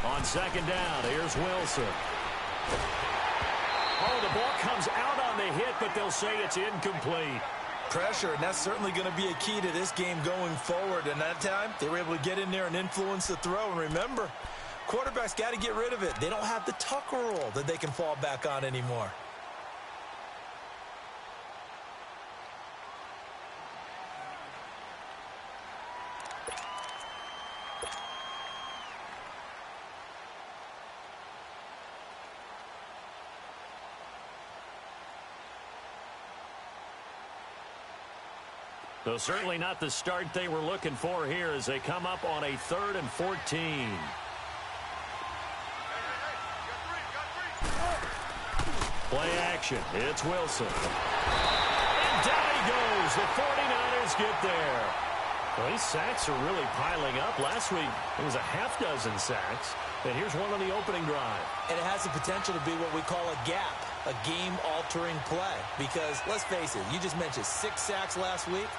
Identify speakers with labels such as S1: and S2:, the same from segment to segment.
S1: On second down, here's Wilson. Oh, the ball comes out on the hit, but they'll say it's incomplete.
S2: Pressure, and that's certainly going to be a key to this game going forward. And that time, they were able to get in there and influence the throw. And remember, quarterbacks got to get rid of it. They don't have the Tucker rule that they can fall back on anymore.
S1: So certainly not the start they were looking for here as they come up on a 3rd and 14. Play action. It's Wilson. And down he goes. The 49ers get there. Well, these sacks are really piling up. Last week, it was a half dozen sacks. And here's one on the opening drive.
S2: And it has the potential to be what we call a gap, a game-altering play. Because, let's face it, you just mentioned 6 sacks last week.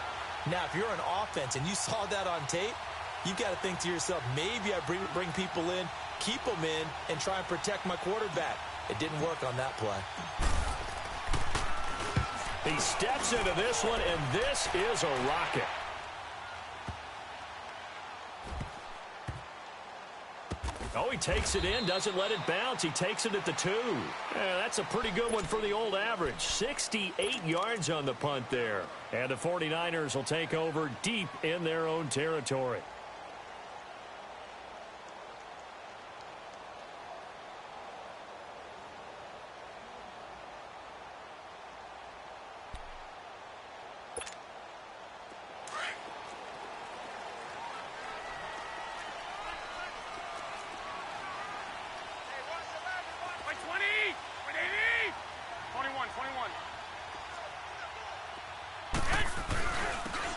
S2: Now, if you're an offense and you saw that on tape, you've got to think to yourself, maybe I bring people in, keep them in, and try and protect my quarterback. It didn't work on that play.
S1: He steps into this one, and this is a rocket. Oh, he takes it in, doesn't let it bounce. He takes it at the 2. Yeah, that's a pretty good one for the old average. 68 yards on the punt there. And the 49ers will take over deep in their own territory.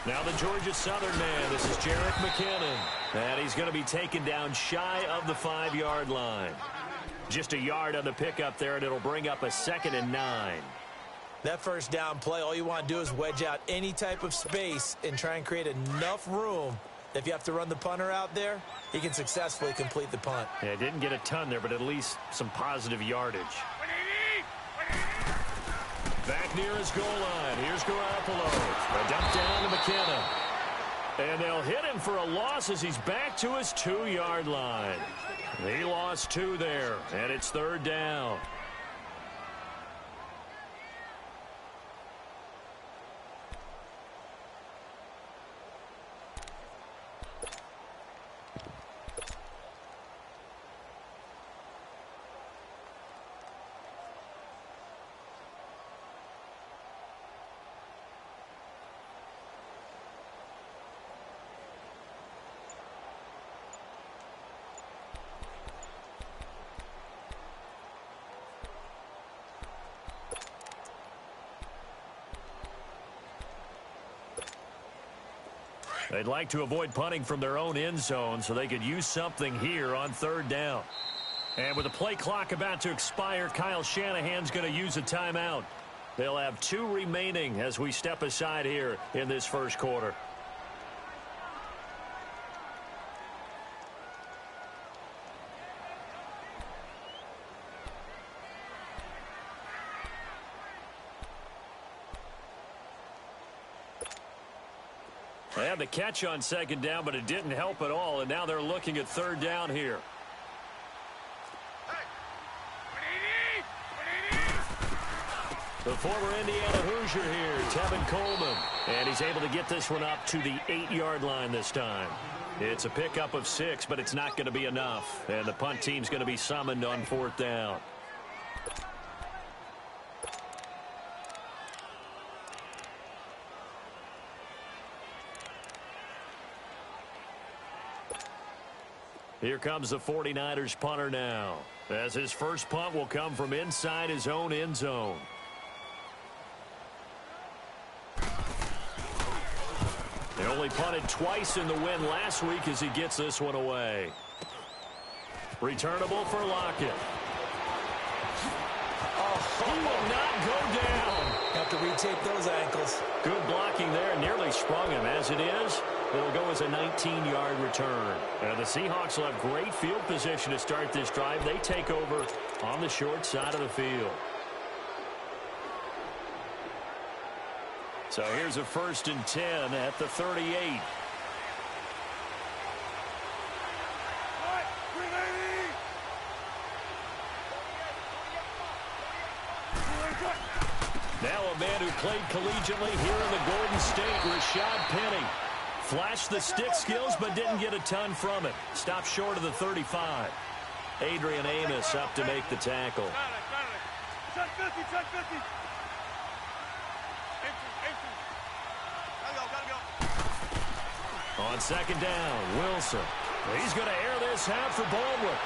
S1: Now the Georgia Southern man, this is Jerick McKinnon. And he's going to be taken down shy of the 5-yard line. Just a yard on the pickup there, and it'll bring up a 2nd and 9.
S2: That first down play, all you want to do is wedge out any type of space and try and create enough room. If you have to run the punter out there, he can successfully complete the punt.
S1: Yeah, didn't get a ton there, but at least some positive yardage. Back near his goal line. Here's Garoppolo. A dump down to McKinnon. And they'll hit him for a loss as he's back to his 2-yard line. He lost 2 there, and it's 3rd down. They'd like to avoid punting from their own end zone so they could use something here on 3rd down. And with the play clock about to expire, Kyle Shanahan's going to use a timeout. They'll have 2 remaining as we step aside here in this first quarter. They had the catch on 2nd down, but it didn't help at all, and now they're looking at 3rd down here. The former Indiana Hoosier here, Tevin Coleman, and he's able to get this one up to the 8-yard line this time. It's a pickup of 6, but it's not going to be enough, and the punt team's going to be summoned on 4th down. Here comes the 49ers punter now, as his first punt will come from inside his own end zone. He only punted twice in the win last week as he gets this one away. Returnable for Lockett. Oh, he will not go down.
S2: Have to retape those ankles.
S1: Good blocking there. Nearly sprung him. As it is, It'll go as a 19-yard return. And the Seahawks will have great field position to start this drive. They take over on the short side of the field. So here's a 1st and 10 at the 38. Now a man who played collegiately here in the Golden State, Rashad Penny. Flashed the stick skills, but didn't get a ton from it. Stopped short of the 35. Adrian Amos up to make the tackle. On 2nd down, Wilson. He's going to air this out for Baldwin.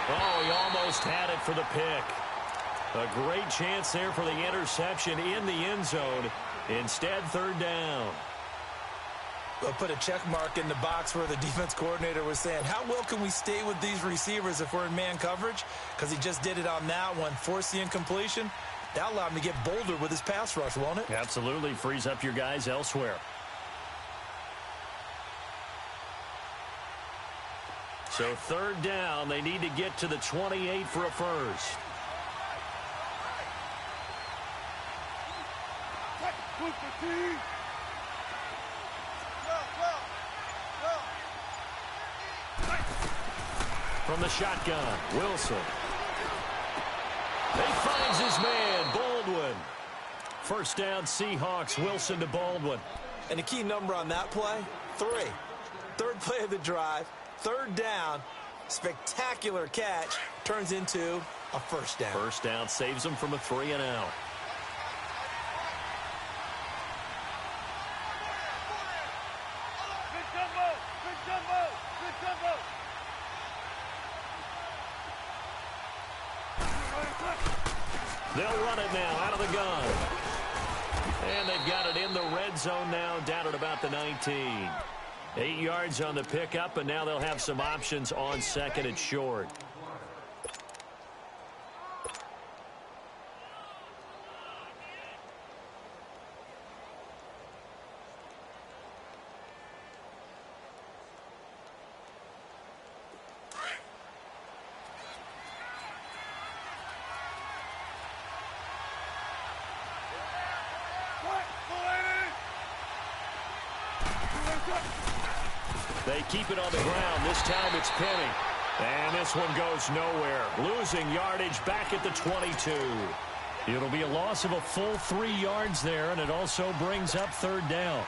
S1: Oh, he almost had it for the pick. A great chance there for the interception in the end zone. Instead, 3rd down.
S2: We'll put a check mark in the box where the defense coordinator was saying, how well can we stay with these receivers if we're in man coverage? Because he just did it on that one, forced the incompletion. That'll allow him to get bolder with his pass rush, won't it?
S1: Absolutely. Frees up your guys elsewhere. So 3rd down, they need to get to the 28 for a first. From the shotgun, Wilson. He finds his man, Baldwin. 1st down, Seahawks, Wilson to Baldwin.
S2: And the key number on that play, 3. 3rd play of the drive, 3rd down, spectacular catch, turns into a 1st down.
S1: 1st down saves them from a 3-and-out. They'll run it now out of the gun. And they've got it in the red zone now, down at about the 19. 8 yards on the pickup, and now they'll have some options on 2nd and short. They keep it on the ground. This time it's Penny. And this one goes nowhere. Losing yardage back at the 22. It'll be a loss of a full 3 yards there, and it also brings up 3rd down.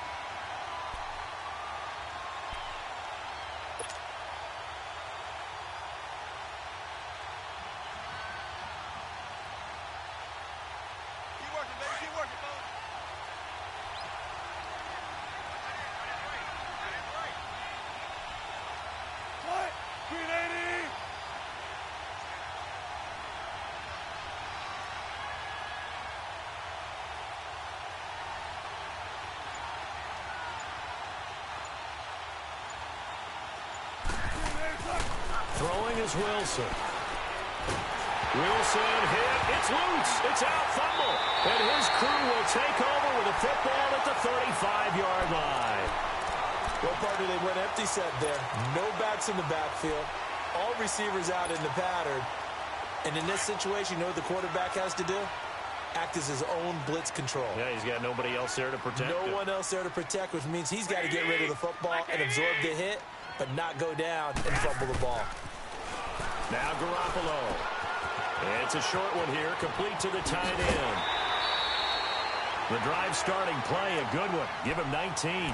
S1: Throwing is Wilson. Wilson hit. It's loose. It's out. Fumble. And his crew will take over with a football at the 35-yard line.
S2: Well, partner, they went empty set there. No backs in the backfield. All receivers out in the pattern. And in this situation, you know what the quarterback has to do? Act as his own blitz control.
S1: Yeah, he's got nobody else there to protect him.
S2: No one else there to protect, which means he's got to get rid of the football and absorb the hit, but not go down and fumble the ball.
S1: Now Garoppolo. It's a short one here, complete to the tight end. The drive starting play, a good one. Give him 19.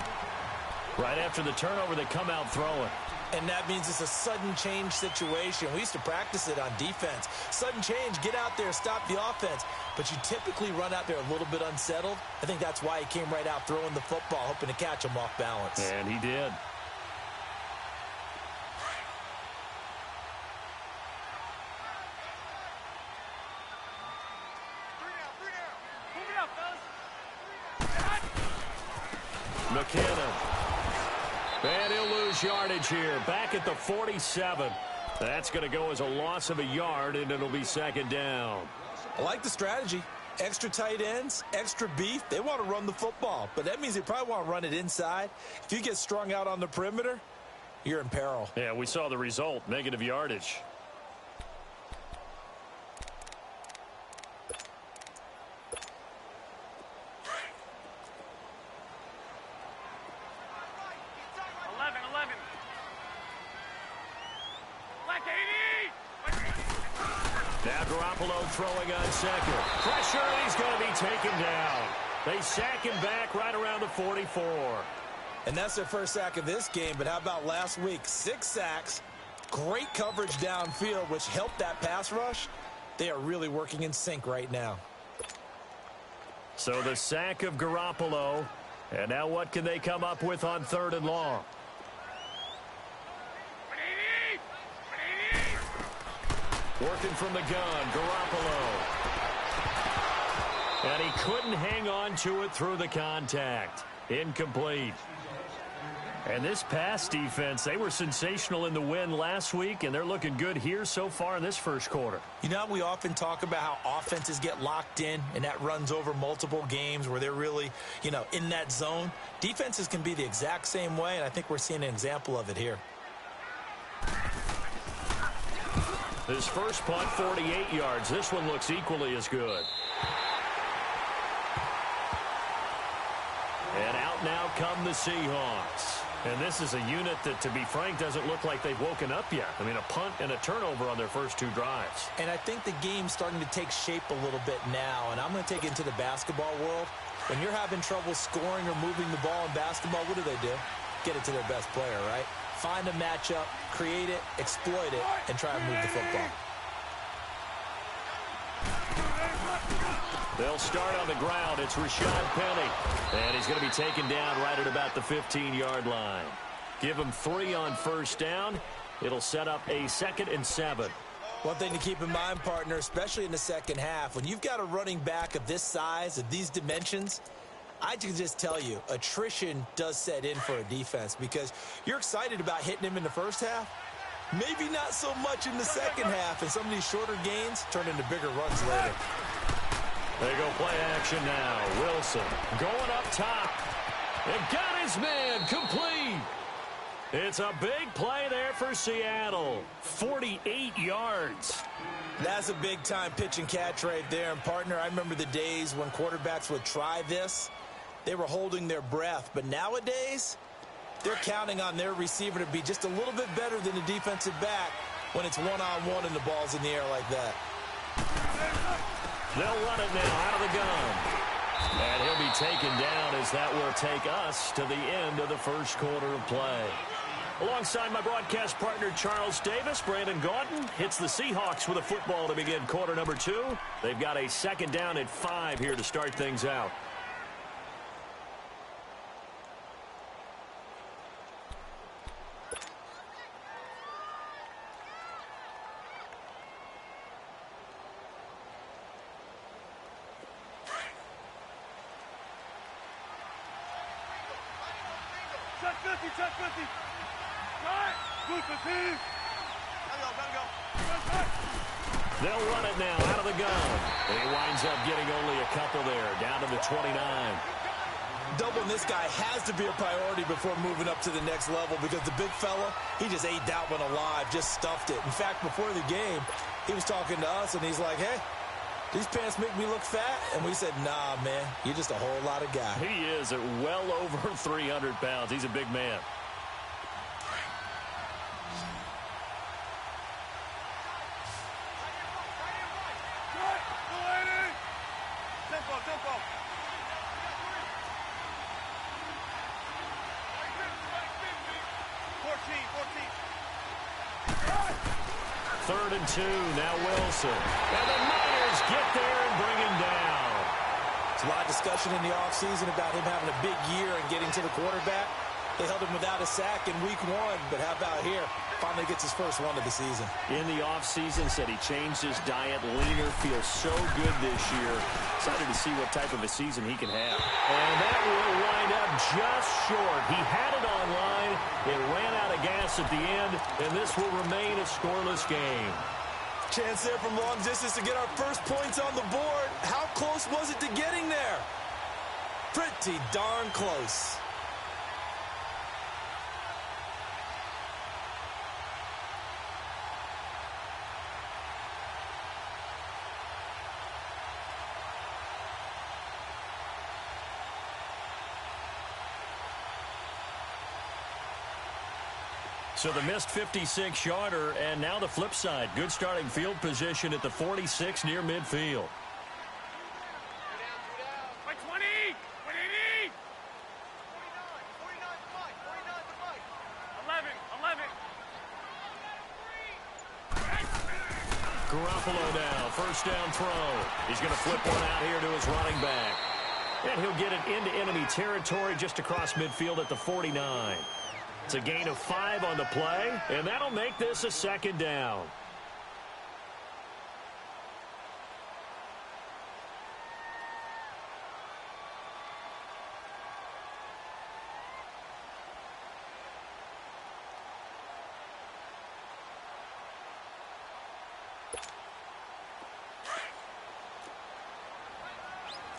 S1: Right after the turnover, they come out throwing.
S2: And that means it's a sudden change situation. We used to practice it on defense. Sudden change, get out there, stop the offense. But you typically run out there a little bit unsettled. I think that's why he came right out throwing the football, hoping to catch him off balance.
S1: And he did. McKinnon. And he'll lose yardage here. Back at the 47. That's going to go as a loss of a yard, and it'll be 2nd down.
S2: I like the strategy. Extra tight ends, extra beef, they want to run the football. But that means they probably want to run it inside. If you get strung out on the perimeter, you're in peril.
S1: Yeah, we saw the result, negative yardage. Now Garoppolo throwing on second. Pressure, and he's going to be taken down. They sack him back right around the 44.
S2: And that's their first sack of this game, but how about last week? 6 sacks, great coverage downfield, which helped that pass rush. They are really working in sync right now.
S1: So the sack of Garoppolo, and now what can they come up with on 3rd and long? Working from the gun, Garoppolo. And he couldn't hang on to it through the contact. Incomplete. And this pass defense, they were sensational in the win last week, and they're looking good here so far in this first quarter.
S2: You know, we often talk about how offenses get locked in, and that runs over multiple games where they're really, in that zone. Defenses can be the exact same way, and I think we're seeing an example of it here.
S1: His first punt, 48 yards. This one looks equally as good. And out now come the Seahawks. And this is a unit that, to be frank, doesn't look like they've woken up yet. I mean, a punt and a turnover on their first 2 drives.
S2: And I think the game's starting to take shape a little bit now. And I'm going to take it into the basketball world. When you're having trouble scoring or moving the ball in basketball, what do? Get it to their best player, right? Find a matchup, create it, exploit it, and try and move the football.
S1: They'll start on the ground. It's Rashad Penny. And he's going to be taken down right at about the 15-yard line. Give him 3 on first down. It'll set up a 2nd and 7.
S2: One thing to keep in mind, partner, especially in the second half, when you've got a running back of this size, of these dimensions, I can just tell you, attrition does set in for a defense because you're excited about hitting him in the first half. Maybe not so much in the second half, and some of these shorter gains turn into bigger runs later.
S1: They go play action now. Wilson going up top. And got his man complete. It's a big play there for Seattle. 48 yards.
S2: That's a big-time pitch and catch right there. And, partner, I remember the days when quarterbacks would try this. They were holding their breath. But nowadays, they're counting on their receiver to be just a little bit better than the defensive back when it's one-on-one and the ball's in the air like that.
S1: They'll run it now out of the gun. And he'll be taken down as that will take us to the end of the first quarter of play. Alongside my broadcast partner, Charles Davis, Brandon Gaudin hits the Seahawks with a football to begin quarter number 2. They've got a 2nd down at 5 here to start things out. They'll run it now out of the gun. And he winds up getting only a couple there, down to the 29.
S2: Doubling this guy has to be a priority before moving up to the next level because the big fella, he just ate that one alive, just stuffed it. In fact, before the game, he was talking to us, and he's like, hey, these pants make me look fat? And we said, nah, man, you're just a whole lot of guy.
S1: He is at well over 300 pounds. He's a big man. Third and 2, now Wilson. And the Niners get there and bring him down.
S2: There's a lot of discussion in the offseason about him having a big year and getting to the quarterback. They held him without a sack in week 1, but how about here? Finally gets his first one of the season.
S1: In the offseason, said he changed his diet, leaner, feels so good this year. Excited to see what type of a season he can have. And that will wind up just short. He had it online. It ran out of gas at the end, and this will remain a scoreless game.
S2: Chance there from long distance to get our first points on the board. How close was it to getting there? Pretty darn close.
S1: So the missed 56-yarder, and now the flip side. Good starting field position at the 46 near midfield. Garoppolo now, first down throw. He's going to flip one out here to his running back. And he'll get it into enemy territory just across midfield at the 49. It's a gain of 5 on the play, and that'll make this a second down.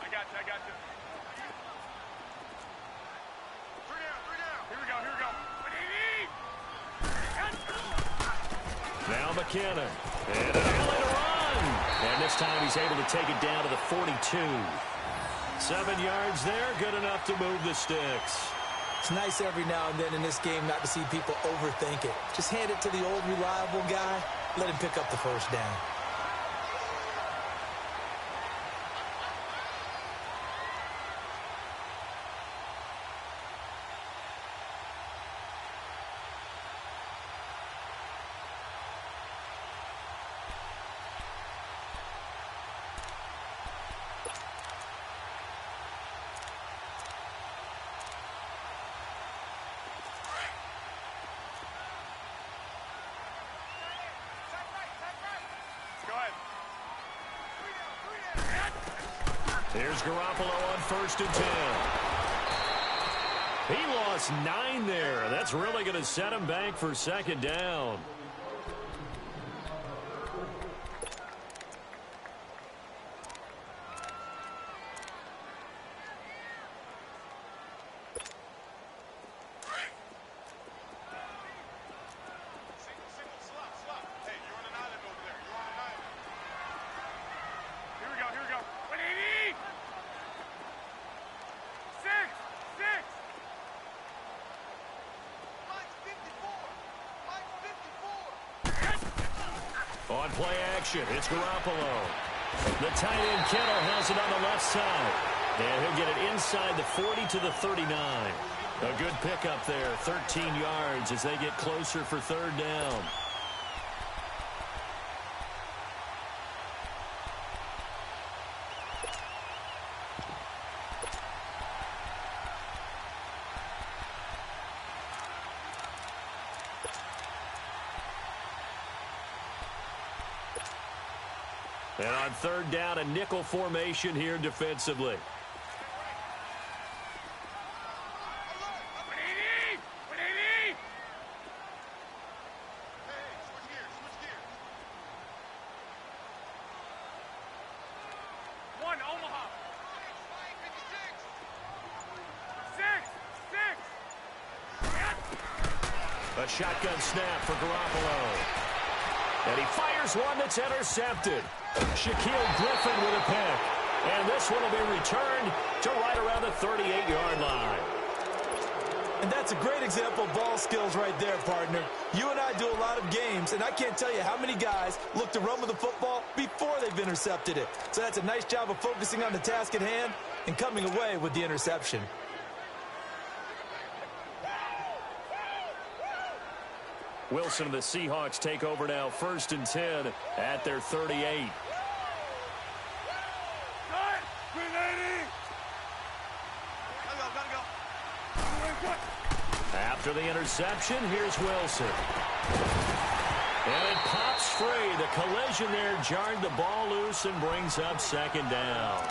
S3: I got you. Three down. Here we go.
S1: Now McKinnon. And an alley to run. And this time he's able to take it down to the 42. 7 yards there, good enough to move the sticks.
S2: It's nice every now and then in this game not to see people overthink it. Just hand it to the old reliable guy. Let him pick up the first down.
S1: Here's Garoppolo on first and 10. He lost 9 there. That's really going to set him back for second down. On play action, it's Garoppolo. The tight end Kittle has it on the left side. And he'll get it inside the 40 to the 39. A good pickup there, 13 yards as they get closer for third down. And on third down, a nickel formation here defensively. A shotgun snap for Garoppolo. And he fires one that's intercepted. Shaquille Griffin with a pick. And this one will be returned to right around the 38-yard line.
S2: And that's a great example of ball skills right there, partner. You and I do a lot of games, and I can't tell you how many guys look to run with the football before they've intercepted it. So that's a nice job of focusing on the task at hand and coming away with the interception.
S1: Wilson and the Seahawks take over now, first and 10 at their 38. After the interception, here's Wilson. And it pops free. The collision there jarred the ball loose and brings up second down.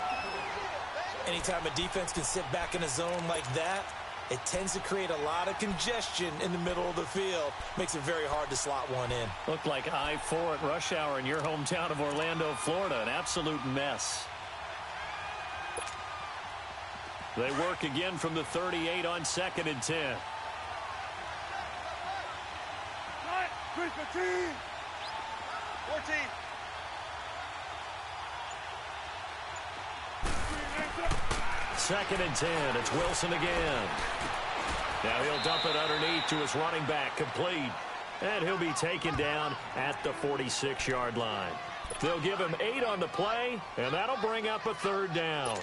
S2: Anytime a defense can sit back in a zone like that, it tends to create a lot of congestion in the middle of the field. Makes it very hard to slot one in.
S1: Looked like I-4 at rush hour in your hometown of Orlando, Florida. An absolute mess. They work again from the 38 on 2nd and 10.
S3: 14.
S1: Second and 10. It's Wilson again. Now he'll dump it underneath to his running back. Complete. And he'll be taken down at the 46-yard line. They'll give him 8 on the play, and that'll bring up a 3rd down.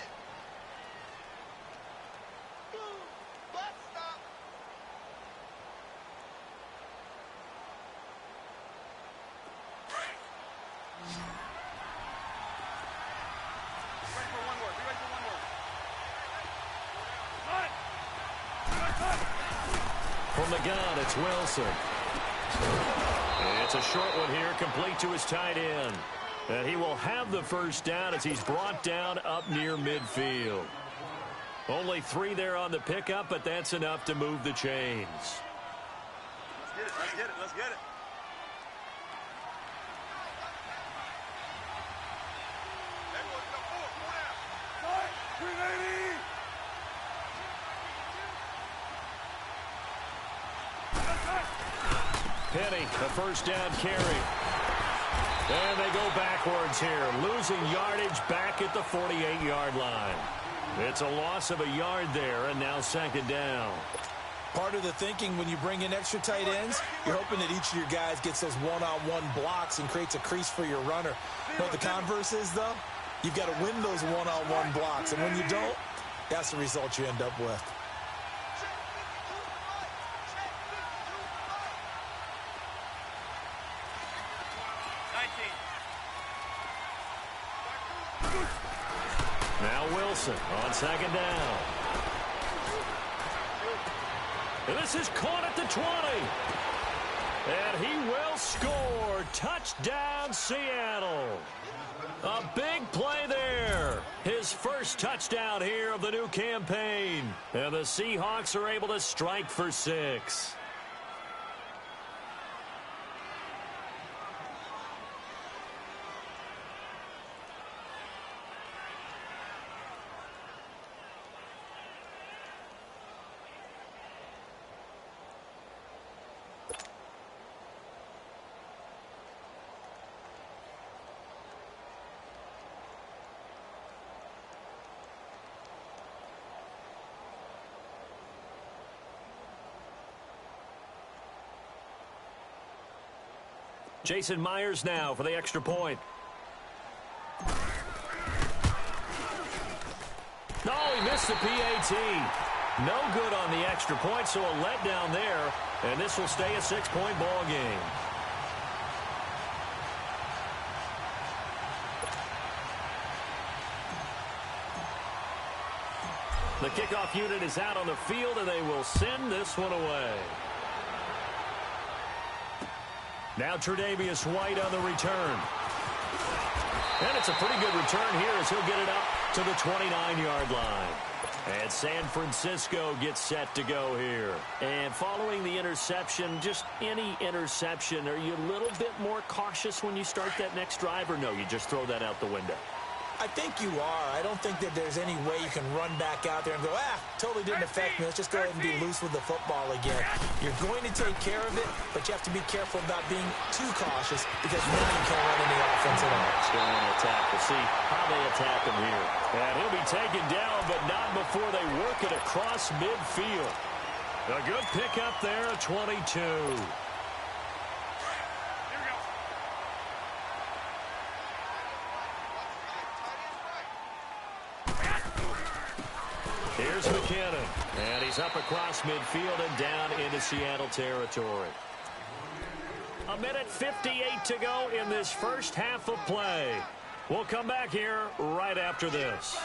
S1: From the gun, it's Wilson. It's a short one here, complete to his tight end. And he will have the 1st down as he's brought down up near midfield. Only 3 there on the pickup, but that's enough to move the chains.
S3: Let's get it, let's get it.
S1: Penny, the 1st down carry. And they go backwards here, losing yardage back at the 48-yard line. It's a loss of a yard there, and now 2nd down.
S2: Part of the thinking when you bring in extra tight ends, you're hoping that each of your guys gets those one-on-one blocks and creates a crease for your runner. What the converse is, though? You've got to win those one-on-one blocks, and when you don't, that's the result you end up with.
S1: Now Wilson on 2nd down. And this is caught at the 20. And he will score. Touchdown, Seattle. A big play there. His 1st touchdown here of the new campaign. And the Seahawks are able to strike for 6. Jason Myers now for the extra point. No, he missed the PAT. No good on the extra point, so a letdown there. And this will stay a 6-point ball game. The kickoff unit is out on the field, and they will send this one away. Now Tre'Davious White on the return. And it's a pretty good return here as he'll get it up to the 29-yard line. And San Francisco gets set to go here. And following the interception, just any interception, are you a little bit more cautious when you start that next drive, or no, you just throw that out the window?
S2: I think you are. I don't think that there's any way you can run back out there and go, totally didn't affect me. Let's just go ahead and be loose with the football again. You're going to take care of it, but you have to be careful about being too cautious because now you can't run any offense at all.
S1: Still on the attack. We'll see how they attack him here. And he'll be taken down, but not before they work it across midfield. A good pickup there at 22. Here's McKinnon, and he's up across midfield and down into Seattle territory. 1:58 to go in this 1st half of play. We'll come back here right after this.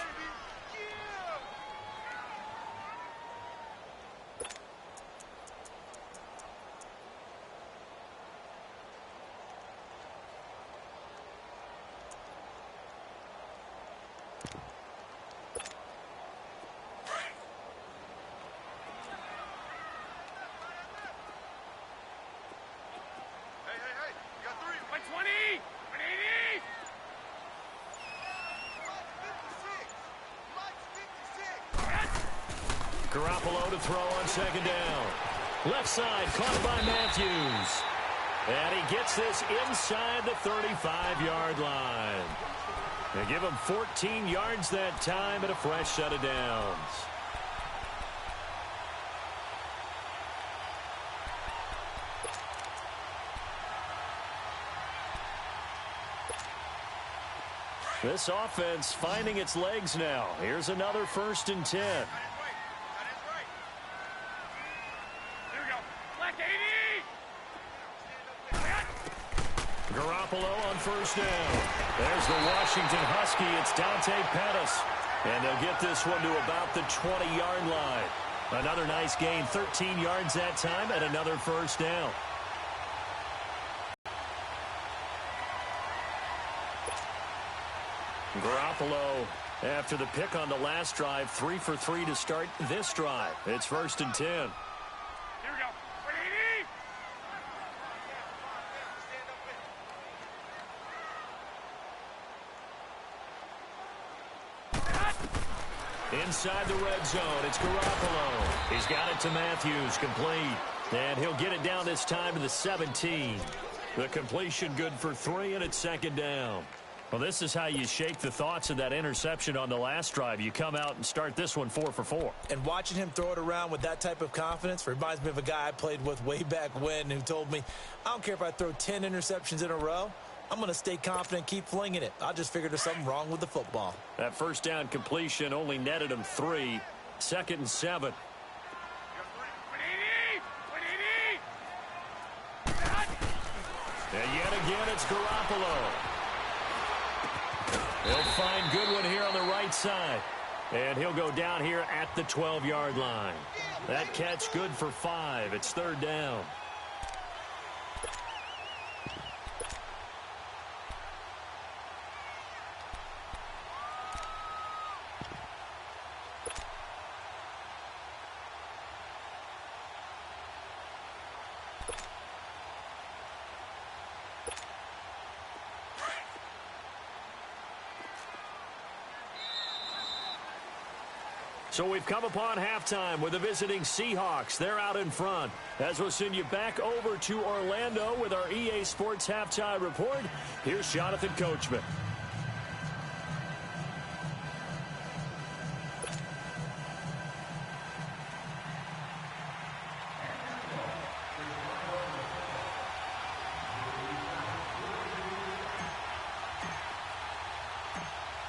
S1: Garoppolo to throw on second down. Left side, caught by Matthews. And he gets this inside the 35-yard line. They give him 14 yards that time and a fresh set of downs. This offense finding its legs now. Here's another 1st and 10. Garoppolo on 1st down. There's the Washington Husky. It's Dante Pettis. And they'll get this one to about the 20-yard line. Another nice gain, 13 yards that time, and another 1st down. Garoppolo, after the pick on the last drive, 3 for 3 to start this drive. It's 1st and 10.
S3: Here we go.
S1: Inside the red zone, it's Garoppolo. He's got it to Matthews, complete. And he'll get it down this time to the 17. The completion good for 3, and it's 2nd down. Well, this is how you shake the thoughts of that interception on the last drive. You come out and start this one 4 for 4.
S2: And watching him throw it around with that type of confidence reminds me of a guy I played with way back when who told me, I don't care if I throw 10 interceptions in a row. I'm going to stay confident, keep flinging it. I just figured there's something wrong with the football.
S1: That 1st down completion only netted him 3. 2nd and 7. And yet again, it's Garoppolo. He'll find Goodwin here on the right side. And he'll go down here at the 12-yard line. That catch good for 5. It's 3rd down. So we've come upon halftime with the visiting Seahawks. They're out in front. As we'll send you back over to Orlando with our EA Sports Halftime Report, here's Jonathan Coachman.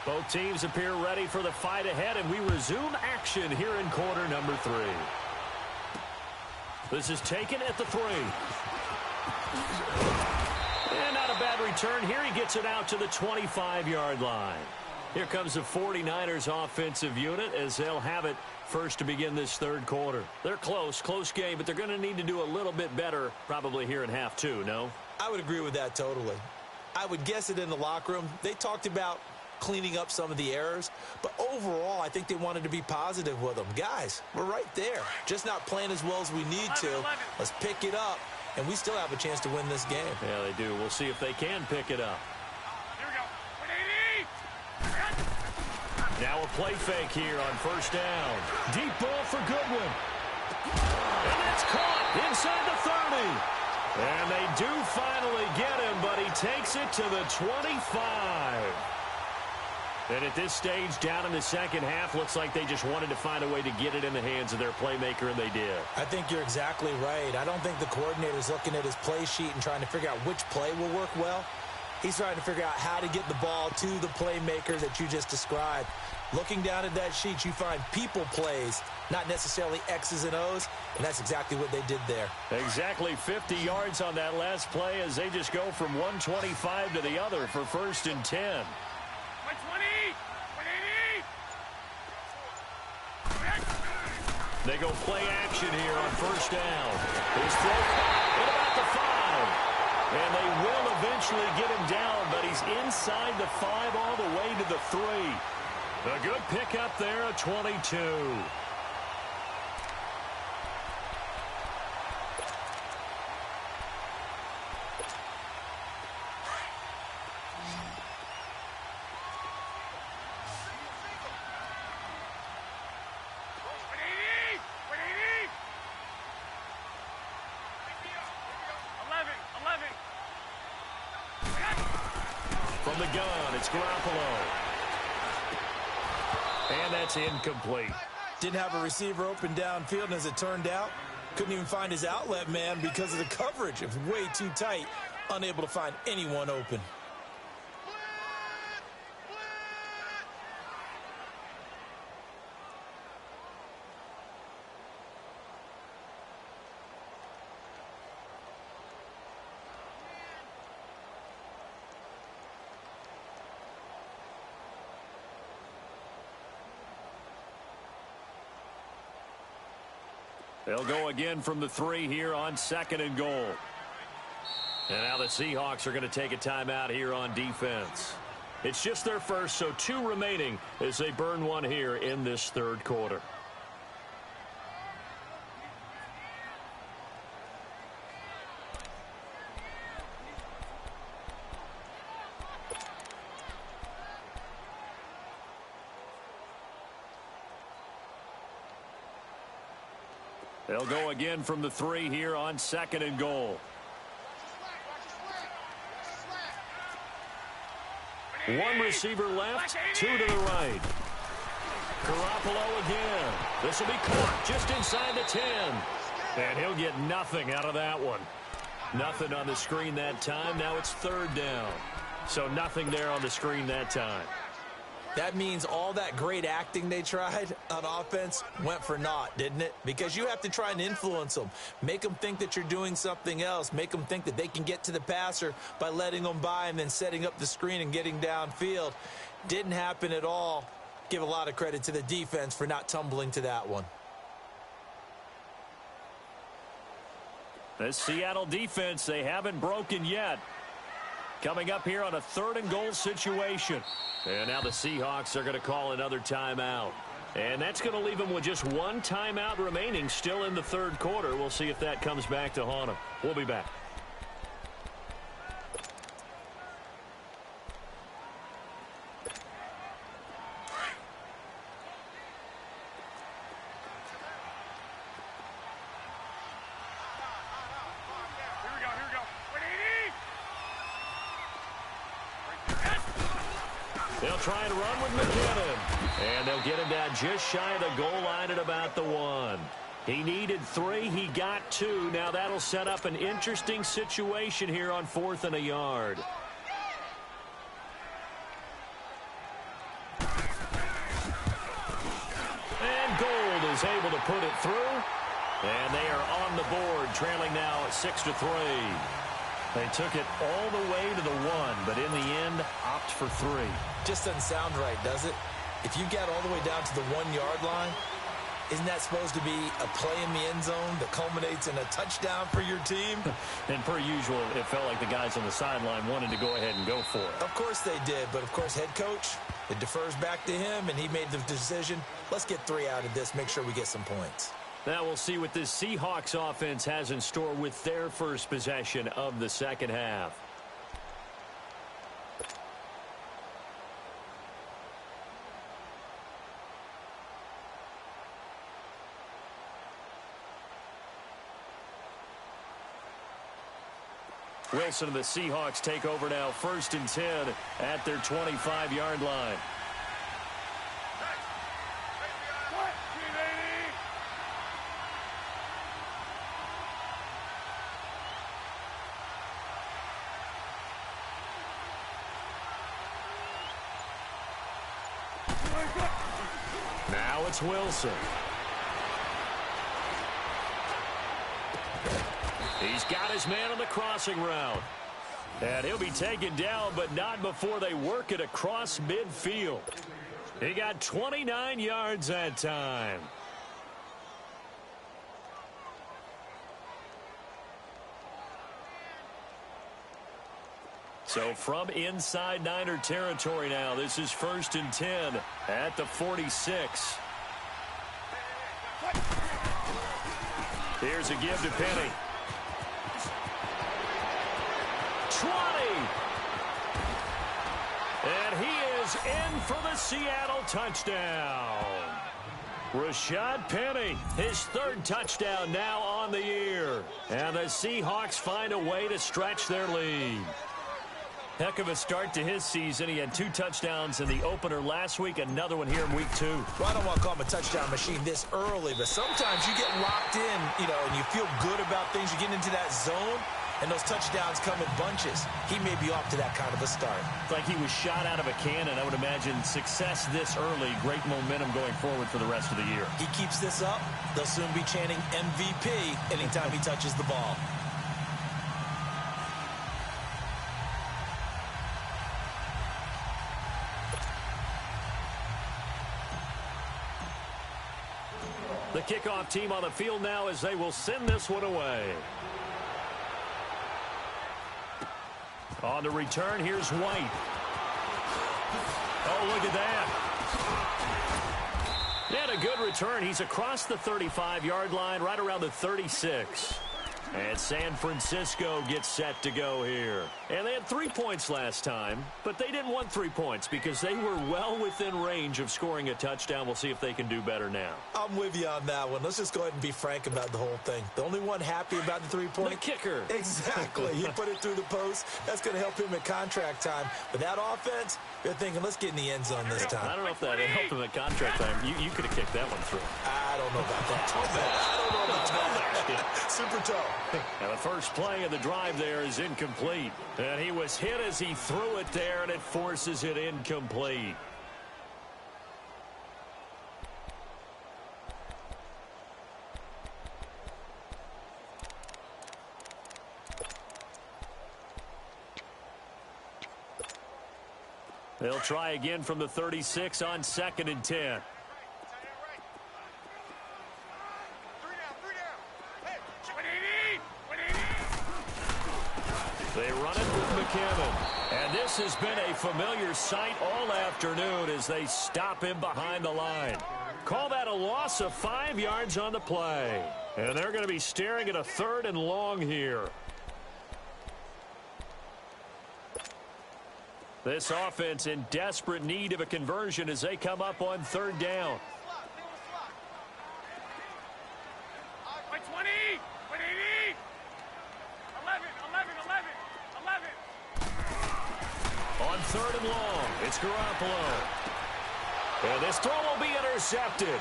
S1: Both teams appear ready for the fight ahead, and we resume action here in quarter number 3. This is taken at the 3. And not a bad return here. He gets it out to the 25-yard line. Here comes the 49ers offensive unit as they'll have it first to begin this 3rd quarter. They're close game, but they're going to need to do a little bit better probably here in half 2, no?
S2: I would agree with that totally. I would guess it in the locker room. They talked about cleaning up some of the errors, but overall I think they wanted to be positive with them. Guys, we're right there, just not playing as well as we need to. Let's pick it up, and we still have a chance to win this game.
S1: Yeah, they do. We'll see if they can pick it up.
S3: Here we go.
S1: Now a play fake here on 1st down. Deep ball for Goodwin, and that's caught inside the 30. And they do finally get him, but he takes it to the 25. And at this stage, down in the second half, looks like they just wanted to find a way to get it in the hands of their playmaker, and they did.
S2: I think you're exactly right. I don't think the coordinator's looking at his play sheet and trying to figure out which play will work well. He's trying to figure out how to get the ball to the playmaker that you just described. Looking down at that sheet, you find people plays, not necessarily X's and O's, and that's exactly what they did there.
S1: Exactly 50 yards on that last play as they just go from 125 to the other for 1st and 10. They go play action here on 1st down. His throw at about the 5. And they will eventually get him down, but he's inside the 5 all the way to the 3. A good pickup there, a 22. from the gun. It's Garoppolo. And that's incomplete.
S2: Didn't have a receiver open downfield, and as it turned out, couldn't even find his outlet man because of the coverage. It was way too tight, unable to find anyone open.
S1: They'll go again from the 3 here on 2nd and goal. And now the Seahawks are going to take a timeout here on defense. It's just their first, so 2 remaining as they burn one here in this 3rd quarter. They'll go again from the 3 here on 2nd and goal. One receiver left, 2 to the right. Garoppolo again. This will be caught just inside the 10. And he'll get nothing out of that one. Nothing on the screen that time. Now it's 3rd down. So nothing there on the screen that time.
S2: That means all that great acting they tried on offense went for naught, didn't it? Because you have to try and influence them. Make them think that you're doing something else. Make them think that they can get to the passer by letting them by and then setting up the screen and getting downfield. Didn't happen at all. Give a lot of credit to the defense for not tumbling to that one.
S1: The Seattle defense, they haven't broken yet. Coming up here on a 3rd and goal situation. And now the Seahawks are going to call another timeout. And that's going to leave them with just 1 timeout remaining still in the 3rd quarter. We'll see if that comes back to haunt them. We'll be back. They'll try and run with McKinnon. And they'll get him down just shy of the goal line at about the 1. He needed 3. He got 2. Now that'll set up an interesting situation here on 4th and a yard. And Gold is able to put it through. And they are on the board, trailing now at 6-3. They took it all the way to the 1, but in the end, opt for 3.
S2: Just doesn't sound right, does it? If you get all the way down to the 1-yard line, isn't that supposed to be a play in the end zone that culminates in a touchdown for your team?
S1: And per usual, it felt like the guys on the sideline wanted to go ahead and go for it.
S2: Of course they did, but of course head coach, it defers back to him, and he made the decision, let's get 3 out of this, make sure we get some points.
S1: Now we'll see what this Seahawks offense has in store with their first possession of the 2nd half. Wilson and the Seahawks take over now, 1st and 10 at their 25-yard line. Now it's Wilson. He's got his man on the crossing route. And he'll be taken down, but not before they work it across midfield. He got 29 yards that time. So from inside Niner territory now, this is 1st and 10 at the 46. Here's a give to Penny. 20. And he is in for the Seattle touchdown. Rashad Penny, his 3rd touchdown now on the year. And the Seahawks find a way to stretch their lead. Heck of a start to his season. He had 2 touchdowns in the opener last week, another one here in week 2.
S2: Well, I don't want to call him a touchdown machine this early, but sometimes you get locked in, and you feel good about things. You get into that zone, and those touchdowns come in bunches. He may be off to that kind of a start.
S1: It's like he was shot out of a cannon. I would imagine success this early, great momentum going forward for the rest of the year.
S2: He keeps this up, they'll soon be chanting MVP anytime he touches the ball.
S1: The kickoff team on the field now as they will send this one away. On the return, here's White. Oh, look at that. And a good return. He's across the 35-yard line, right around the 36. And San Francisco gets set to go here. And they had 3 points last time, but they didn't want 3 points because they were well within range of scoring a touchdown. We'll see if they can do better now.
S2: I'm with you on that one. Let's just go ahead and be frank about the whole thing. The only one happy about the 3-point.
S1: The kicker.
S2: Exactly. He put it through the post. That's going to help him at contract time. But that offense, they're thinking, let's get in the end zone this time.
S1: I don't know if that helped him at contract time. You could have kicked that one through.
S2: I don't know about that. I don't know about that. Super toe.
S1: And the first play of the drive there is incomplete. And he was hit as he threw it there, and it forces it incomplete. They'll try again from the 36 on 2nd and 10. They run it with McKinnon. And this has been a familiar sight all afternoon as they stop him behind the line. Call that a loss of 5 yards on the play. And they're going to be staring at a 3rd and long here. This offense in desperate need of a conversion as they come up on 3rd down. On 3rd and long, it's Garoppolo. And this throw will be intercepted.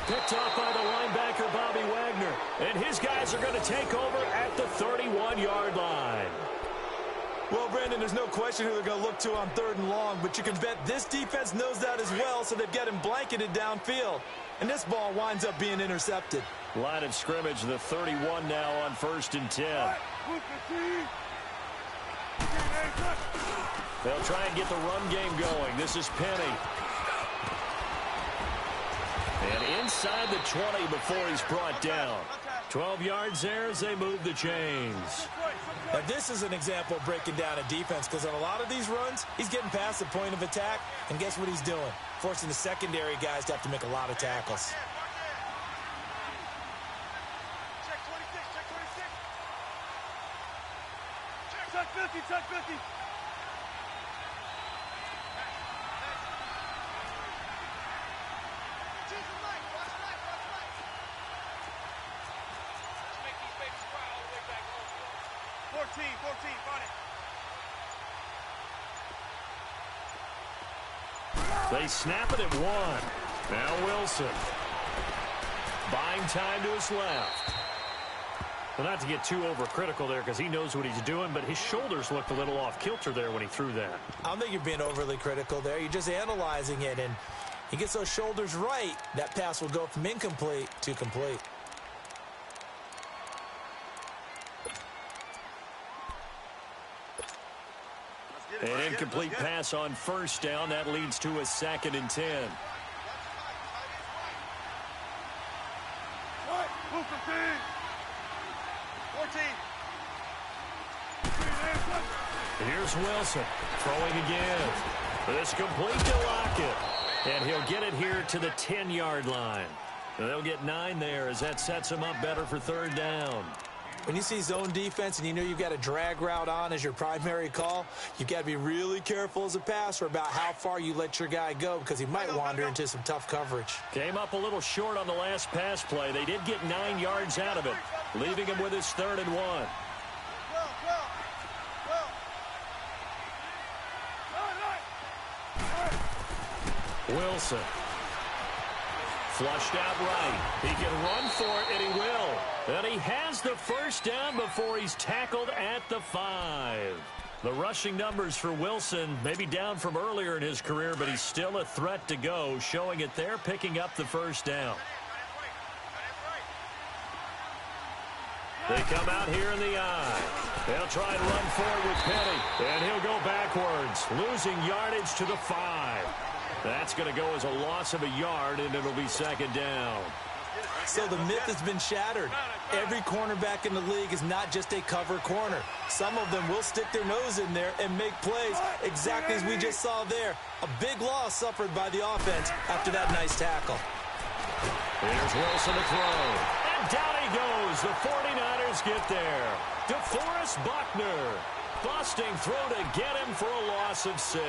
S1: Picked off by the linebacker, Bobby Wagner. And his guys are going to take over at the 31-yard line.
S2: Well, Brandon, there's no question who they're going to look to on 3rd and long, but you can bet this defense knows that as well, so they've got him blanketed downfield. And this ball winds up being intercepted.
S1: Line of scrimmage, the 31 now on 1st and 10. They'll try and get the run game going. This is Penny. And inside the 20 before he's brought down. 12 yards there as they move the chains.
S2: Now, this is an example of breaking down a defense because on a lot of these runs, he's getting past the point of attack, and guess what he's doing? Forcing the secondary guys to have to make a lot of tackles.
S3: Check 50, check 50.
S1: They snap it at 1. Now Wilson. Buying time to his left. Well, not to get too overcritical there because he knows what he's doing, but his shoulders looked a little off kilter there when he threw that.
S2: I don't think you're being overly critical there. You're just analyzing it, and he gets those shoulders right. That pass will go from incomplete to complete.
S1: An incomplete pass on 1st down. That leads to a 2nd and 10. Here's Wilson throwing again. This complete to Lockett. And he'll get it here to the 10-yard line. They'll get 9 there as that sets him up better for 3rd down.
S2: When you see zone defense and you know you've got a drag route on as your primary call, you've got to be really careful as a passer about how far you let your guy go because he might wander into some tough coverage.
S1: Came up a little short on the last pass play. They did get 9 yards out of it, leaving him with his 3rd and 1. Wilson. Flushed out right. He can run for it, and he will. And he has the first down before he's tackled at the 5. The rushing numbers for Wilson may be down from earlier in his career, but he's still a threat to go, showing it there, picking up the first down. They come out here in the eye. They'll try and run forward with Petty, and he'll go backwards, losing yardage to the 5. That's going to go as a loss of a yard, and it'll be second down.
S2: So the myth has been shattered. Every cornerback in the league is not just a cover corner. Some of them will stick their nose in there and make plays exactly as we just saw there. A big loss suffered by the offense after that nice tackle.
S1: Here's Wilson to throw. And down he goes. The 49ers get there. DeForest Buckner. Busting throw to get him for a loss of 6.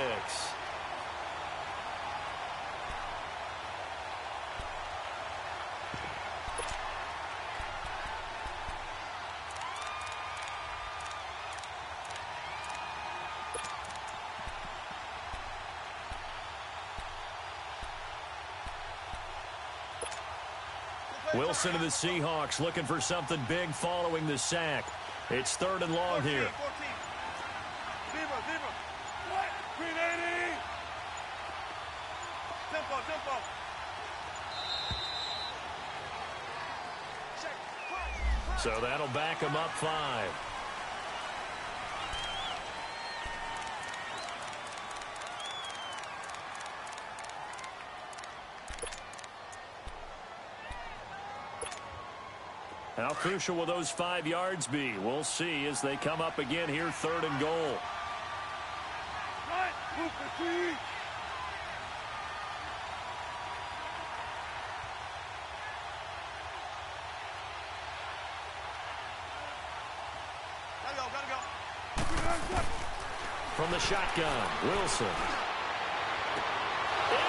S1: Wilson to the Seahawks looking for something big following the sack. It's 3rd and long here.
S3: 14. Zebra. Green 80. Tempo.
S1: So that'll back him up 5. How crucial will those 5 yards be? We'll see as they come up again here, 3rd and goal.
S3: Gotta go.
S1: From the shotgun, Wilson.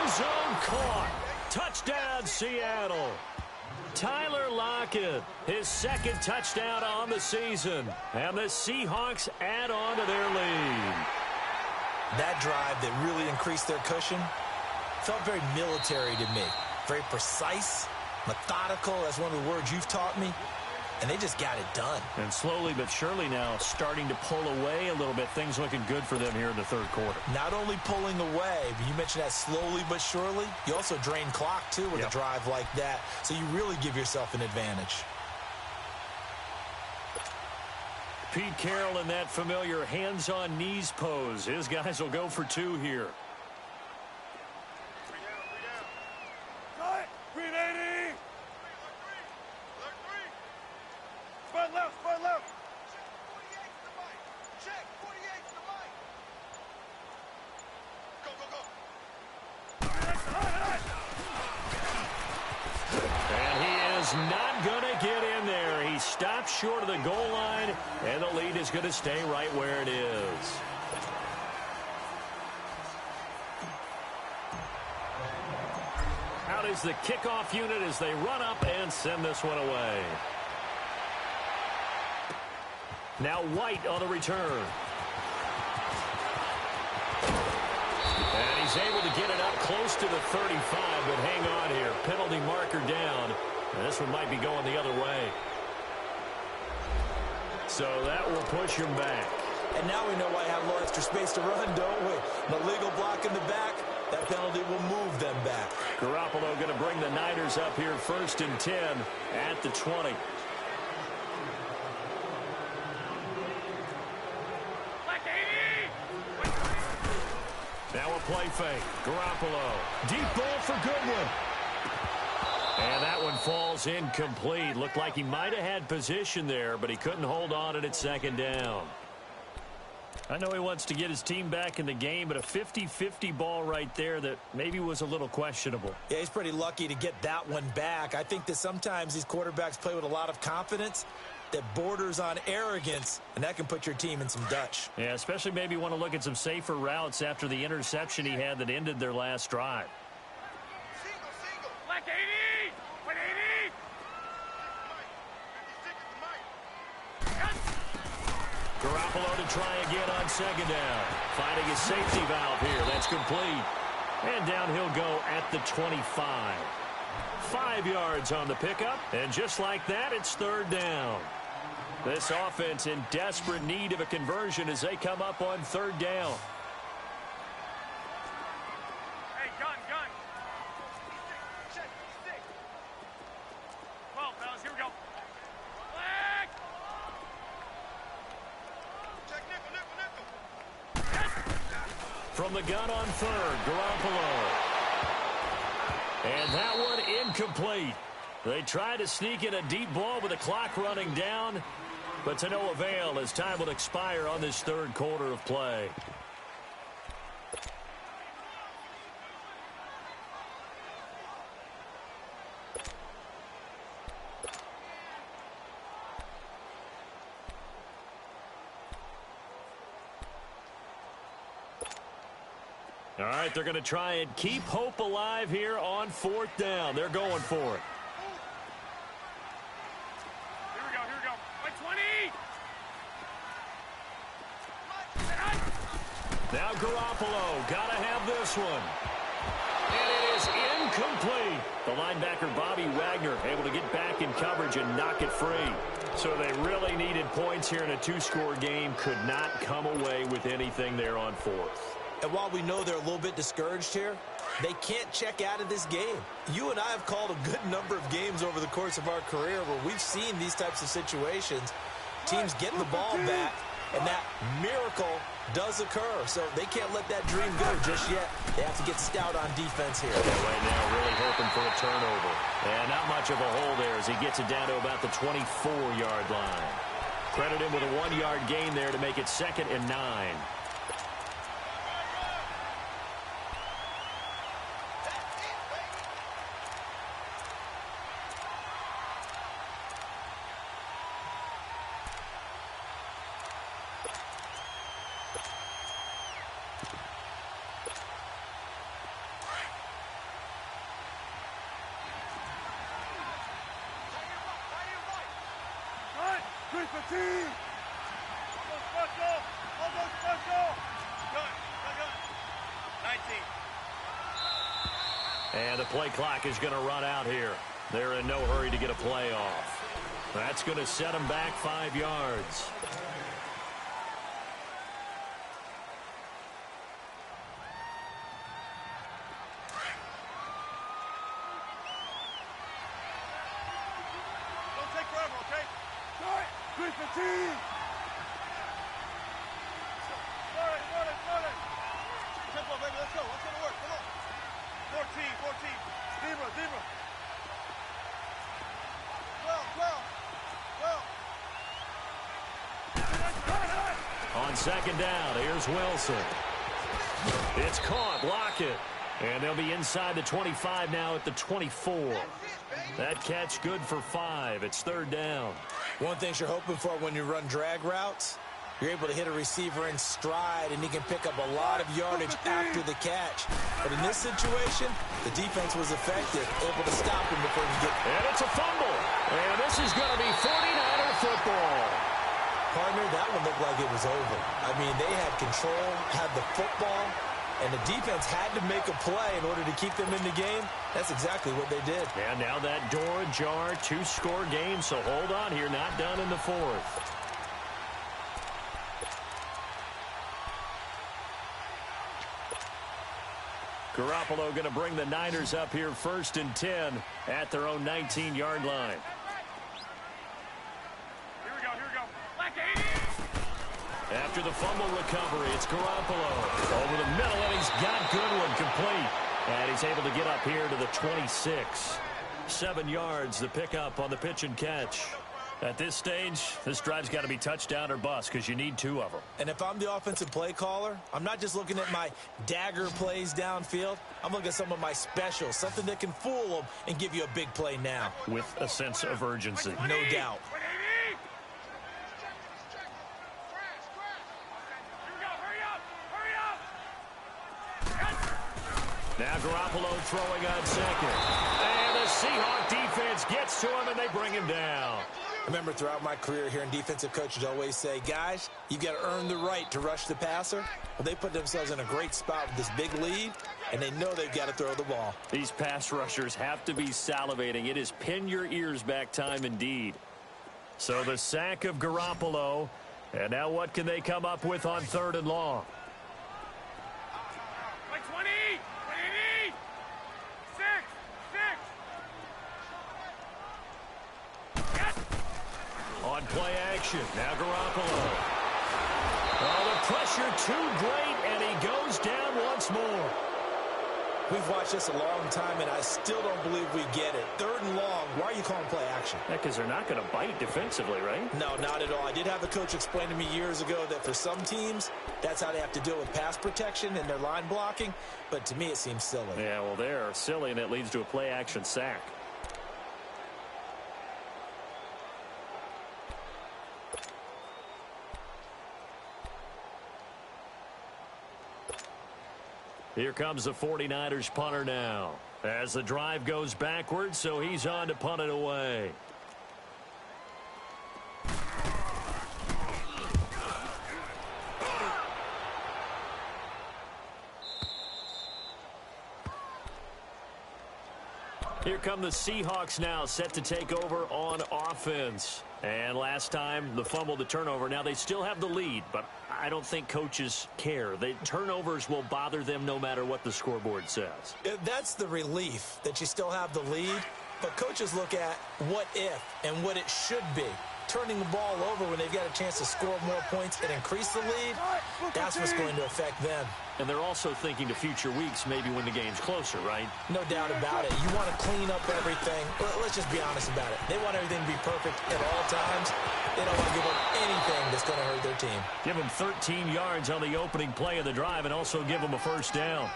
S1: End zone caught. Touchdown, Seattle. Tyler Lockett, his 2nd touchdown on the season. And the Seahawks add on to their lead.
S2: That drive that really increased their cushion felt very military to me. Very precise, methodical. That's one of the words you've taught me. And they just got it done.
S1: And slowly but surely now starting to pull away a little bit. Things looking good for them here in the 3rd quarter.
S2: Not only pulling away, but you mentioned that slowly but surely. You also drain clock, too, with a drive like that. So you really give yourself an advantage.
S1: Pete Carroll in that familiar hands-on knees pose. His guys will go for 2 here.
S3: Green 80. Spread left. Check 48 to Mike. Go.
S1: And he is not going to get in there. He stopped short of the goal line, and the lead is going to stay right where it is. Out is the kickoff unit as they run up and send this one away. Now White on the return. And he's able to get it up close to the 35, but hang on here. Penalty marker down. And this one might be going the other way. So that will push him back.
S2: And now we know why I have a little extra space to run, don't we? An illegal block in the back. That penalty will move them back.
S1: Garoppolo going to bring the Niners up here 1st and 10 at the 20. Now a play fake. Garoppolo. Deep ball for Goodwin. And that one falls incomplete. Looked like he might have had position there, but he couldn't hold on at 2nd down. I know he wants to get his team back in the game, but a 50-50 ball right there that maybe was a little questionable.
S2: Yeah, he's pretty lucky to get that one back. I think that sometimes these quarterbacks play with a lot of confidence that borders on arrogance, and that can put your team in some Dutch.
S1: Yeah, especially maybe want to look at some safer routes after the interception he had that ended their last drive.
S3: Single. Black 80. 180.
S1: Garoppolo to try again on 2nd down. Finding his safety valve here. That's complete. And down he'll go at the 25. 5 yards on the pickup, and just like that, it's third down. This offense in desperate need of a conversion as they come up on third down.
S3: Hey, gun. Check, stick. 12, fellas, here we go. Flag! Check nickel.
S1: From the gun on third, Garoppolo. And that one incomplete. They try to sneak in a deep ball with the clock running down, but to no avail as time will expire on this third quarter of play. All right, they're going to try and keep hope alive here on fourth down. They're going for it.
S3: Here we go. Like 20!
S1: Now Garoppolo, got to have this one. And it is incomplete. The linebacker, Bobby Wagner, able to get back in coverage and knock it free. So they really needed points here in a two-score game. Could not come away with anything there on fourth.
S2: And while we know they're a little bit discouraged here, they can't check out of this game. You and I have called a good number of games over the course of our career where we've seen these types of situations. Teams get the ball back, and that miracle does occur. So they can't let that dream go just yet. They have to get stout on defense here.
S1: Right now, really hoping for a turnover. And not much of a hole there as he gets it down to about the 24-yard line. Credit him with a 1-yard gain there to make it 2nd and 9. And the play clock is going to run out here. They're in no hurry to get a play off. That's going to set them back 5 yards.
S3: Don't take forever, okay? Start! 3:15! Start it! Tempo, baby, let's go to work, come on. 14. Zebra. 12.
S1: On second down, here's Wilson. It's caught, Lockett. And they'll be inside the 25 now at the 24. That catch good for 5. It's third down.
S2: One thing you're hoping for when you run drag routes, you're able to hit a receiver in stride, and he can pick up a lot of yardage after the catch. But in this situation, the defense was effective, able to stop him before he could get...
S1: And it's a fumble. And this is going to be 49er football.
S2: Partner, that one looked like it was over. I mean, they had control, had the football, and the defense had to make a play in order to keep them in the game. That's exactly what they did.
S1: And now that door ajar, 2-score game, so hold on here, not done in the fourth. Garoppolo going to bring the Niners up here 1st and 10 at their own 19-yard line.
S3: Here we go. Like 80!
S1: After the fumble recovery, it's Garoppolo. Over the middle, and he's got Goodwin complete. And he's able to get up here to the 26. 7 yards, the pickup on the pitch and catch. At this stage, this drive's got to be touchdown or bust because you need 2 of them.
S2: And if I'm the offensive play caller, I'm not just looking at my dagger plays downfield. I'm looking at some of my specials, something that can fool them and give you a big play now.
S1: With a sense of urgency.
S2: No doubt.
S3: 180!
S1: Now Garoppolo throwing on second. And the Seahawk defense gets to him, and they bring him down.
S2: I remember throughout my career hearing defensive coaches always say, guys, you've got to earn the right to rush the passer. Well, they put themselves in a great spot with this big lead, and they know they've got to throw the ball.
S1: These pass rushers have to be salivating. It is pin your ears back time indeed. So the sack of Garoppolo, and now what can they come up with on 3rd and long?
S3: Like 20! 20! 6!
S1: On play action, now Garoppolo. Oh, the pressure too great, and he goes down once more.
S2: We've watched this a long time, and I still don't believe we get it. 3rd and long, why are you calling play action?
S1: Yeah, because they're not going to bite defensively, right?
S2: No, not at all. I did have a coach explain to me years ago that for some teams, that's how they have to deal with pass protection and their line blocking, but to me it seems silly.
S1: Yeah, well, they're silly, and it leads to a play action sack. Here comes the 49ers punter now. As the drive goes backwards, so he's on to punt it away. Here come the Seahawks now, set to take over on offense. And last time, the fumble, the turnover. Now they still have the lead, but I don't think coaches care. The turnovers will bother them no matter what the scoreboard says.
S2: That's the relief that you still have the lead, but coaches look at what if and what it should be. Turning the ball over when they've got a chance to score more points and increase the lead, that's what's going to affect them.
S1: And they're also thinking to future weeks, maybe when the game's closer, right?
S2: No doubt about it. You want to clean up everything. Let's just be honest about it. They want everything to be perfect at all times. They don't want to give up anything that's going to hurt their team.
S1: Give them 13 yards on the opening play of the drive and also give them a first down.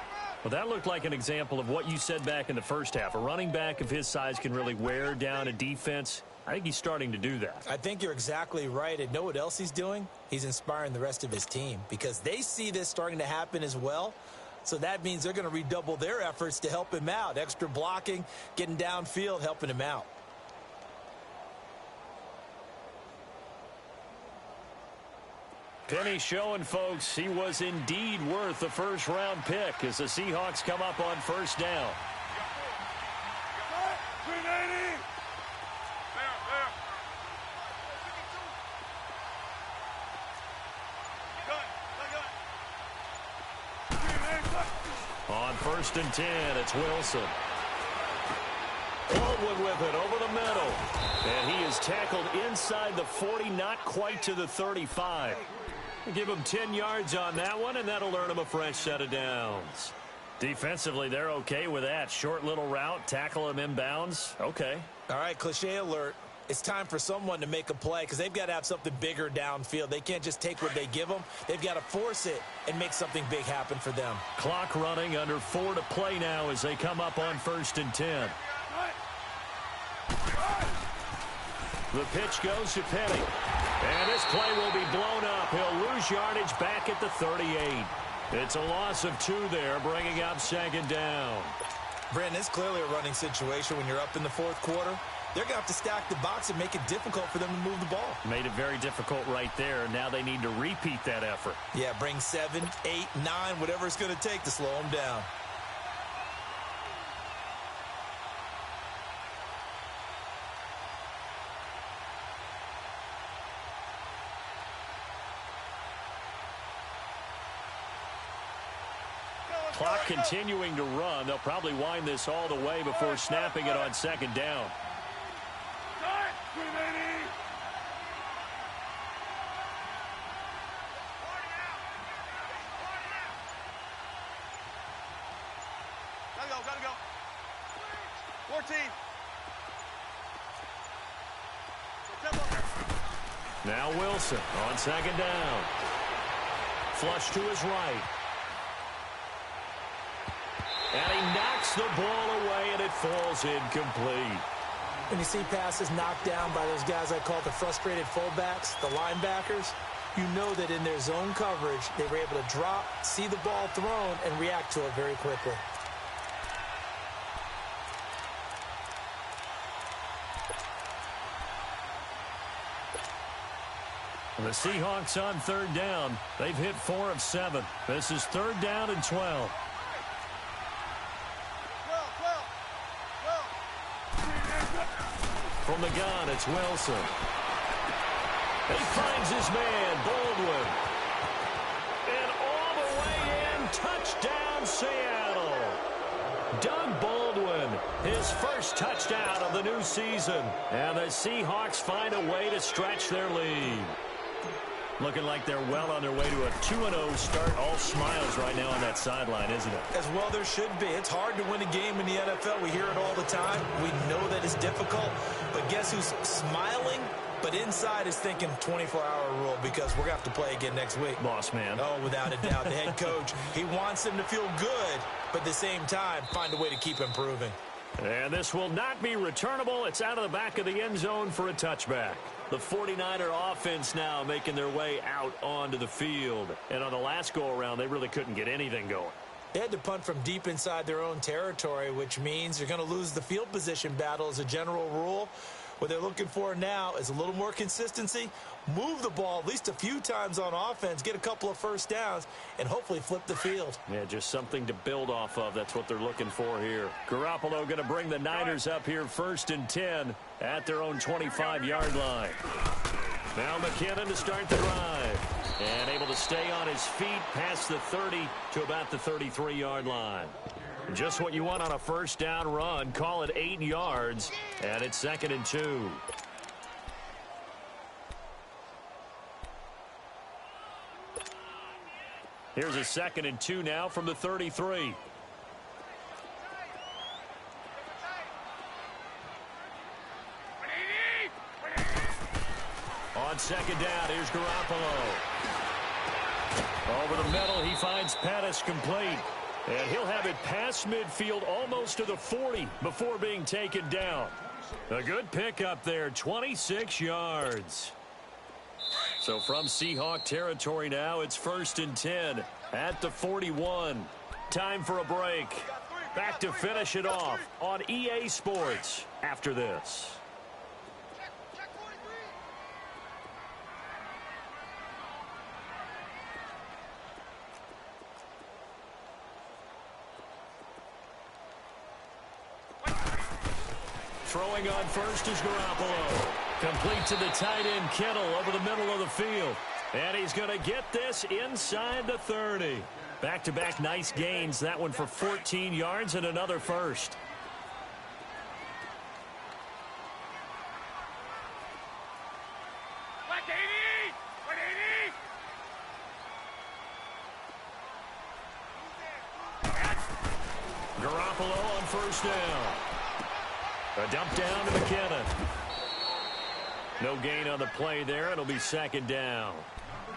S1: Well, that looked like an example of what you said back in the first half. A running back of his size can really wear down a defense. I think he's starting to do that.
S2: I think you're exactly right. And know what else he's doing? He's inspiring the rest of his team because they see this starting to happen as well. So that means they're going to redouble their efforts to help him out. Extra blocking, getting downfield, helping him out.
S1: Penny showing, folks, he was indeed worth the first-round pick as the Seahawks come up on first down.
S3: 380!
S1: On 1st and 10, it's Wilson. Baldwin with it over the middle. And he is tackled inside the 40, not quite to the 35. Give him 10 yards on that one, and that'll earn him a fresh set of downs. Defensively, they're okay with that. Short little route, tackle him inbounds. Okay.
S2: All right, cliche alert. It's time for someone to make a play because they've got to have something bigger downfield. They can't just take what they give them. They've got to force it and make something big happen for them.
S1: Clock running, under 4 to play now as they come up on 1st and 10. The pitch goes to Penny. And this play will be blown up. He'll lose yardage back at the 38. It's a loss of 2 there, bringing up 2nd down.
S2: Brandon, it's clearly a running situation when you're up in the 4th quarter. They're going to have to stack the box and make it difficult for them to move the ball.
S1: Made it very difficult right there. Now they need to repeat that effort.
S2: Yeah, bring 7, 8, 9, whatever it's going to take to slow them down.
S1: Clock continuing to run. They'll probably wind this all the way before snapping it on 2nd down.
S3: Gotta go. 14.
S1: Now Wilson on 2nd down. Flush to his right. And he knocks the ball away, and it falls incomplete.
S2: When you see passes knocked down by those guys I call the frustrated fullbacks, the linebackers, you know that in their zone coverage, they were able to drop, see the ball thrown, and react to it very quickly.
S1: The Seahawks on third down. They've hit 4 of 7. This is third down and 12. From the gun, it's Wilson. He finds his man, Baldwin. And all the way in, touchdown, Seattle. Doug Baldwin, his first touchdown of the new season. And the Seahawks find a way to stretch their lead. Looking like they're well on their way to a 2-0 start. All smiles right now on that sideline, isn't it?
S2: As well there should be. It's hard to win a game in the NFL. We hear it all the time. We know that it's difficult. But guess who's smiling? But inside is thinking 24-hour rule because we're going to have to play again next week.
S1: Boss man.
S2: Oh, without a doubt. The head coach, he wants them to feel good, but at the same time, find a way to keep improving.
S1: And this will not be returnable. It's out of the back of the end zone for a touchback. The 49er offense now making their way out onto the field. And on the last go-around, they really couldn't get anything going.
S2: They had to punt from deep inside their own territory, which means you're going to lose the field position battle as a general rule. What they're looking for now is a little more consistency, move the ball at least a few times on offense, get a couple of first downs, and hopefully flip the field.
S1: Yeah, just something to build off of. That's what they're looking for here. Garoppolo going to bring the Niners up here 1st and 10 at their own 25-yard line. Now McKinnon to start the drive. And able to stay on his feet past the 30 to about the 33-yard line. Just what you want on a first down run. Call it 8 yards, and it's 2nd and 2. Here's a 2nd and 2 now from the 33. On 2nd down, here's Garoppolo. Over the middle, he finds Pettis complete. And he'll have it past midfield almost to the 40 before being taken down. A good pickup there, 26 yards. So from Seahawk territory now, it's 1st and 10 at the 41. Time for a break. Back to finish it off on EA Sports after this. Throwing on first is Garoppolo. Complete to the tight end, Kittle, over the middle of the field. And he's going to get this inside the 30. Back-to-back nice gains. That one for 14 yards and another first. Garoppolo on first down. A dump down to McKinnon. No gain on the play there. It'll be 2nd down.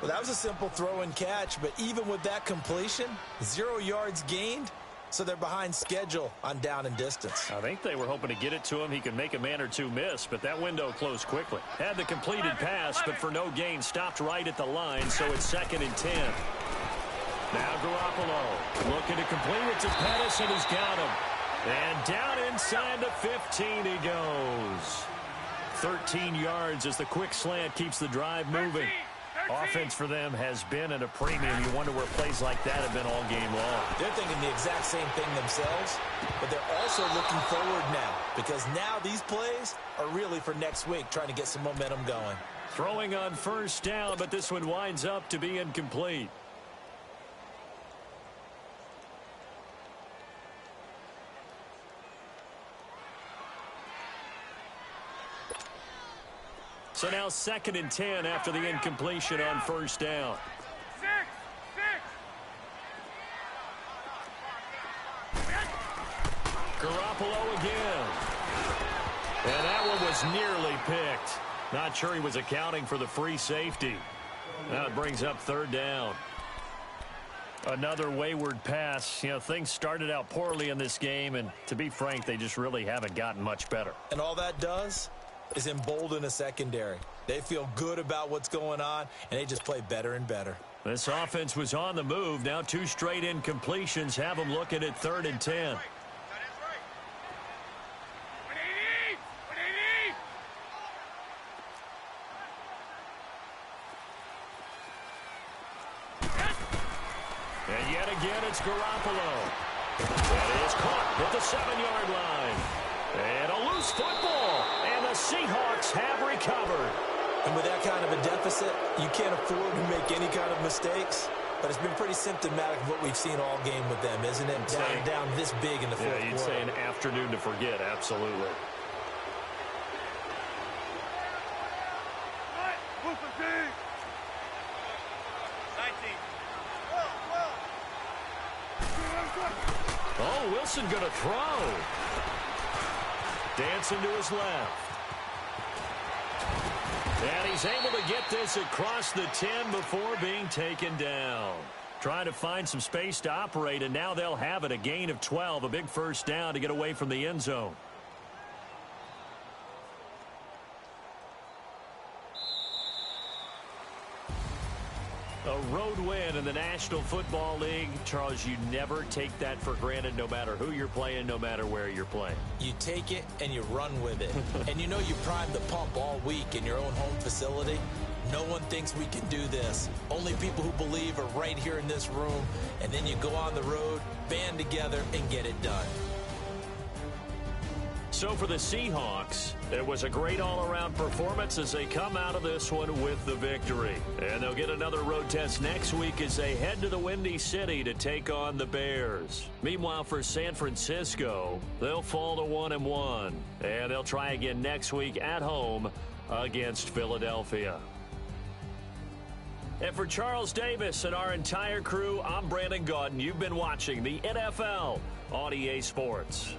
S2: Well, that was a simple throw and catch, but even with that completion, 0 yards gained, so they're behind schedule on down and distance.
S1: I think they were hoping to get it to him. He could make a man or two miss, but that window closed quickly. Had the completed pass, but for no gain, stopped right at the line, so it's 2nd and 10. Now Garoppolo looking to complete it to Pettis, and he's got him. And down inside the 15 he goes. 13 yards as the quick slant keeps the drive moving. Offense for them has been at a premium. You wonder where plays like that have been all game long.
S2: They're thinking the exact same thing themselves, but they're also looking forward now because now these plays are really for next week, trying to get some momentum going.
S1: Throwing on first down, but this one winds up to be incomplete. So now 2nd and 10 after the incompletion on first down. Garoppolo again. And that one was nearly picked. Not sure he was accounting for the free safety. Now it brings up 3rd down. Another wayward pass. You know, things started out poorly in this game, and to be frank, they just really haven't gotten much better.
S2: And all that does is embolden a secondary. They feel good about what's going on, and they just play better and better.
S1: This offense was on the move. Now 2 straight incompletions have them looking at 3rd and 10. And yet again, it's Garoppolo. That is caught at the 7-yard line. And a loose football. And the Seahawks have recovered.
S2: And with that kind of a deficit, you can't afford to make any kind of mistakes. But it's been pretty symptomatic of what we've seen all game with them, isn't it? Down this big in the fourth quarter.
S1: Yeah, you'd say an afternoon to forget, absolutely. Oh, Wilson going to throw. Dancing to his left. And he's able to get this across the 10 before being taken down. Trying to find some space to operate, and now they'll have it. A gain of 12, a big first down to get away from the end zone. A road win in the National Football League. Charles, you never take that for granted no matter who you're playing, no matter where you're playing.
S2: You take it and you run with it. And you know you primed the pump all week in your own home facility. No one thinks we can do this. Only people who believe are right here in this room. And then you go on the road, band together, and get it done.
S1: So for the Seahawks, it was a great all-around performance as they come out of this one with the victory. And they'll get another road test next week as they head to the Windy City to take on the Bears. Meanwhile, for San Francisco, they'll fall to 1-1. And they'll try again next week at home against Philadelphia. And for Charles Davis and our entire crew, I'm Brandon Gaudin. You've been watching the NFL on EA Sports.